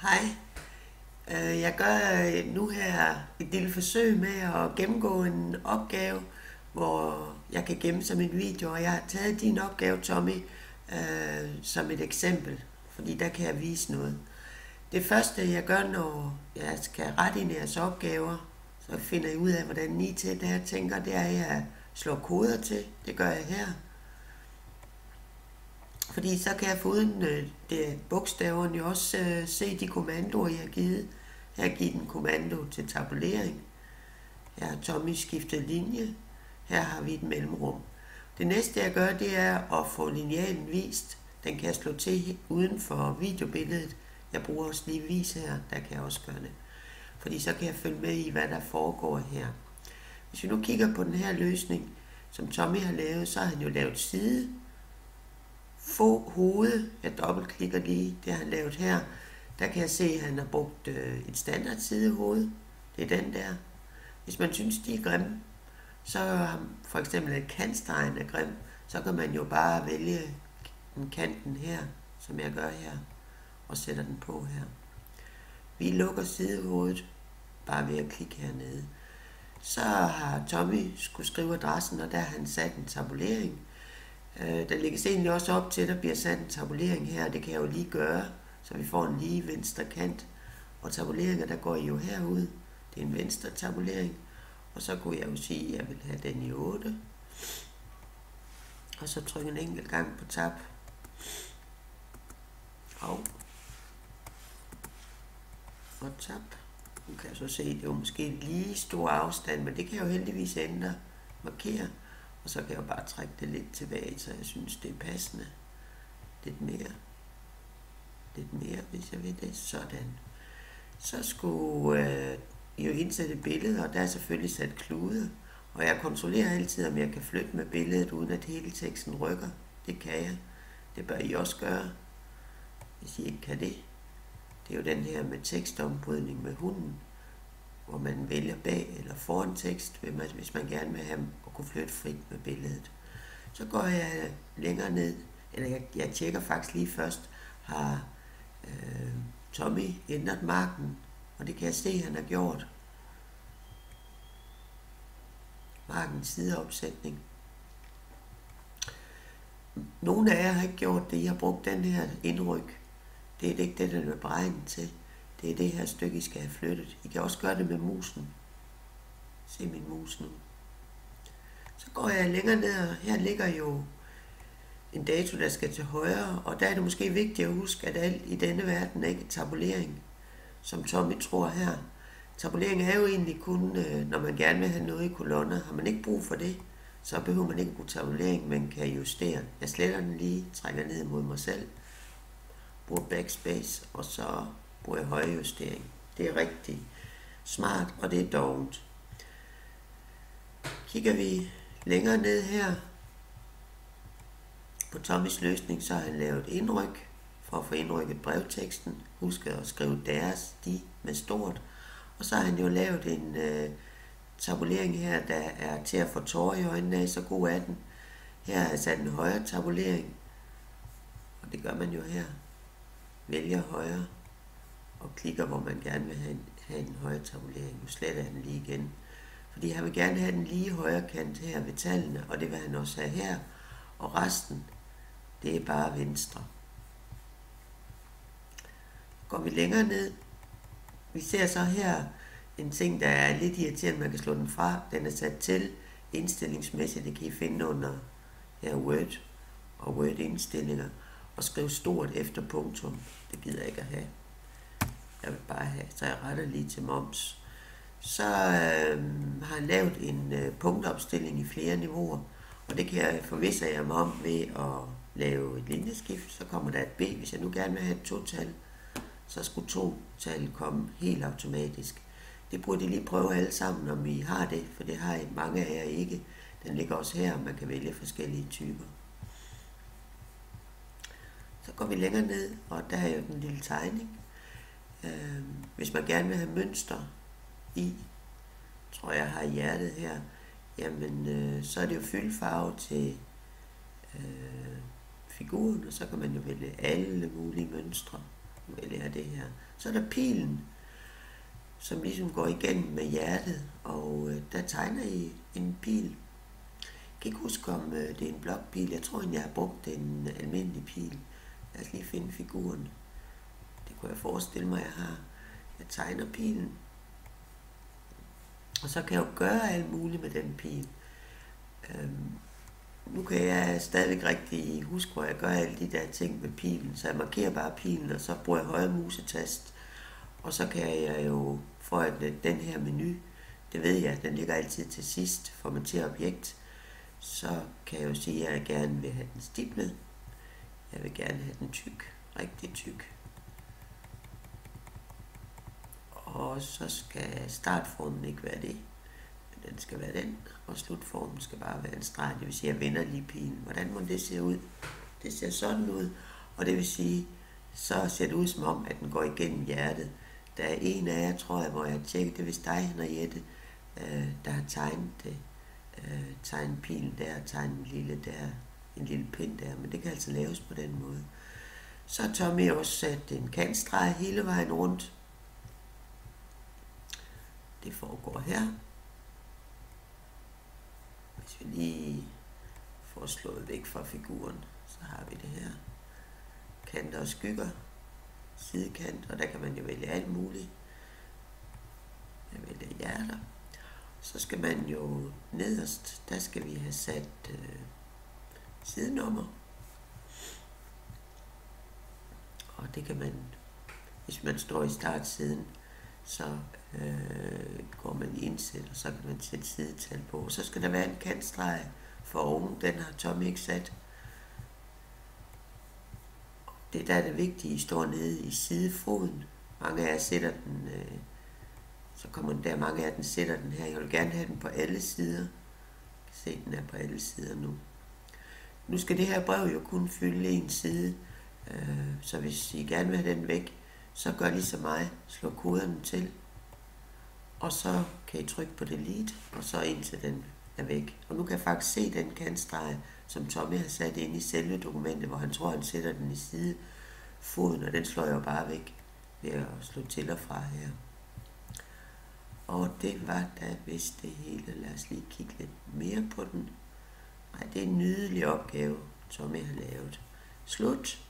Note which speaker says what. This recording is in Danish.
Speaker 1: Hej. Jeg gør nu her et lille forsøg med at gennemgå en opgave, hvor jeg kan gemme som en video, og jeg har taget din opgave, Tommy, som et eksempel, fordi der kan jeg vise noget. Det første, jeg gør, når jeg skal rette ind i jeres opgaver, så finder jeg ud af, hvordan I til det, jeg tænker, det er, at jeg slår koder til. Det gør jeg her. Fordi så kan jeg foruden det bogstaverne jo også se de kommandoer, jeg har givet. Her har jeg givet en kommando til tabulering. Her har Tommy skiftet linje. Her har vi et mellemrum. Det næste jeg gør, det er at få linealen vist. Den kan jeg slå til uden for videobilledet. Jeg bruger også lige vis her, der kan jeg også gøre det. Fordi så kan jeg følge med i, hvad der foregår her. Hvis vi nu kigger på den her løsning, som Tommy har lavet, så har han jo lavet side. Få hoved, jeg dobbeltklikker lige, det har han lavet her. Der kan jeg se, at han har brugt et standard sidehoved. Det er den der. Hvis man synes, de er grimme, så for eksempel at kantstregen er grim, så kan man jo bare vælge kanten her, som jeg gør her, og sætter den på her. Vi lukker sidehovedet, bare ved at klikke hernede. Så har Tommy skulle skrive adressen, og der har han sat en tabulering. Der lægges egentlig også op til, at der bliver sat en tabulering her, det kan jeg jo lige gøre, så vi får en lige venstre kant. Og tabuleringer, der går I jo herud. Det er en venstre tabulering. Og så kunne jeg jo sige, at jeg vil have den i 8. Og så trykke en enkelt gang på tab. Og tab. Nu kan jeg så se, at det er jo måske lige stor afstand, men det kan jeg jo heldigvis ændre. Markere. Og så kan jeg jo bare trække det lidt tilbage, så jeg synes, det er passende. Lidt mere, hvis jeg vil det. Sådan. Så skulle I jo indsætte billedet, og der er selvfølgelig sat klude. Og jeg kontrollerer altid, om jeg kan flytte med billedet, uden at hele teksten rykker. Det kan jeg. Det bør I også gøre, hvis I ikke kan det. Det er jo den her med tekstombrydning med hunden, hvor man vælger bag eller foran tekst, hvis man gerne vil have at kunne flytte frit med billedet. Så går jeg længere ned, eller jeg tjekker faktisk lige først, har Tommy ændret marken, og det kan jeg se, han har gjort. Markens sideopsætning. Nogle af jer har ikke gjort det, I har brugt den her indryk. Det er ikke det, den er beregnet til. Det er det her stykke, I skal have flyttet. I kan også gøre det med musen. Se min mus nu. Så går jeg længere ned, og her ligger jo en dato, der skal til højre, og der er det måske vigtigt at huske, at alt i denne verden er ikke tabulering, som Tommy tror her. Tabulering er jo egentlig kun, når man gerne vil have noget i kolonner. Har man ikke brug for det, så behøver man ikke bruge tabulering, man kan justere. Jeg sletter den lige, trækker ned mod mig selv, bruger backspace, og så bruger jeg højrejustering. Det er rigtig smart, og det er dovent. Kigger vi længere ned her på Tommys løsning, så har han lavet indryk for at få indrykket brevteksten. Husk at skrive deres, de med stort. Og så har han jo lavet en tabulering her, der er til at få tårer i øjnene af, så god er den. Her er sat en højre tabulering, og det gør man jo her. Vælger højre og klikker, hvor man gerne vil have en højre tabulering. Nu sletter jeg den lige igen. Fordi han vil gerne have den lige højre kant her ved tallene, og det vil han også have her. Og resten, det er bare venstre. Går vi længere ned. Vi ser så her en ting, der er lidt irriterende, man kan slå den fra. Den er sat til indstillingsmæssigt. Det kan I finde under her Word og Word indstillinger. Og skrive stort efter punktum. Det gider jeg ikke at have. Jeg vil bare have, så jeg retter lige til moms. Så har han lavet en punktopstilling i flere niveauer. Og det kan jeg forvisse jer mig om ved at lave et linjeskift. Så kommer der et B. Hvis jeg nu gerne vil have et total, så skulle total komme helt automatisk. Det burde I lige prøve alle sammen, om I har det, for det har I mange af jer ikke. Den ligger også her, og man kan vælge forskellige typer. Så går vi længere ned, og der er jo den lille tegning. Hvis man gerne vil have mønster i, tror jeg har hjertet her, jamen så er det jo fyldfarve til figuren, og så kan man jo vælge alle mulige mønstre. Nu vælger jeg det her. Så er der pilen, som ligesom går igennem med hjertet, og der tegner I en pil. Jeg kan ikke huske, om det er en blokpil. Jeg tror, jeg har brugt en almindelig pil. Lad os lige finde figuren. Det kunne jeg forestille mig, jeg har. Jeg tegner pilen. Og så kan jeg jo gøre alt muligt med den pil. Nu kan jeg stadigvæk rigtig huske, hvor jeg gør alle de der ting med pilen. Så jeg markerer bare pilen, og så bruger jeg højre musetast. Og så kan jeg jo, for at den her menu, det ved jeg, den ligger altid til sidst, formatere objekt, så kan jeg jo sige, at jeg gerne vil have den stiplet. Jeg vil gerne have den tyk, rigtig tyk. Og så skal startformen ikke være det, men den skal være den, og slutformen skal bare være en streg. Det vil sige, at jeg vender lige pilen. Hvordan må det se ud? Det ser sådan ud, og det vil sige, så ser det ud som om, at den går igennem hjertet. Der er en af jer, tror jeg, hvor jeg tjekker, det er vist dig, Henriette, der har tegnet det. Tegnet pilen der, tegnet en lille pind der, men det kan altså laves på den måde. Så har Tommy også sat en kantstreg hele vejen rundt. Det foregår her. Hvis vi lige får slået væk fra figuren, så har vi det her. Kanter og skygger, sidekant, og der kan man jo vælge alt muligt. Jeg vælger hjerter. Så skal man jo nederst, der skal vi have sat sidenummer. Og det kan man, hvis man står i startsiden, så går man i indsæt, og så kan man sætte sidetal på. Og så skal der være en kantstreg for oven, den har Tommy ikke sat. Det der er det vigtige, I står nede i sidefoden. Mange af jer sætter den, så kommer den der, mange af jer den sætter den her. Jeg vil gerne have den på alle sider. Jeg kan se, den er på alle sider nu. Nu skal det her brev jo kun fylde en side, så hvis I gerne vil have den væk, så gør ligesom mig, slå koderne til, og så kan I trykke på delete, og så indtil den er væk. Og nu kan jeg faktisk se den kantstreg, som Tommy har sat ind i selve dokumentet, hvor han tror, han sætter den i sidefoden, og den slår jeg jo bare væk ved at slå til og fra her. Og det var da vist det hele. Lad os lige kigge lidt mere på den. Nej, det er en nydelig opgave, Tommy har lavet. Slut.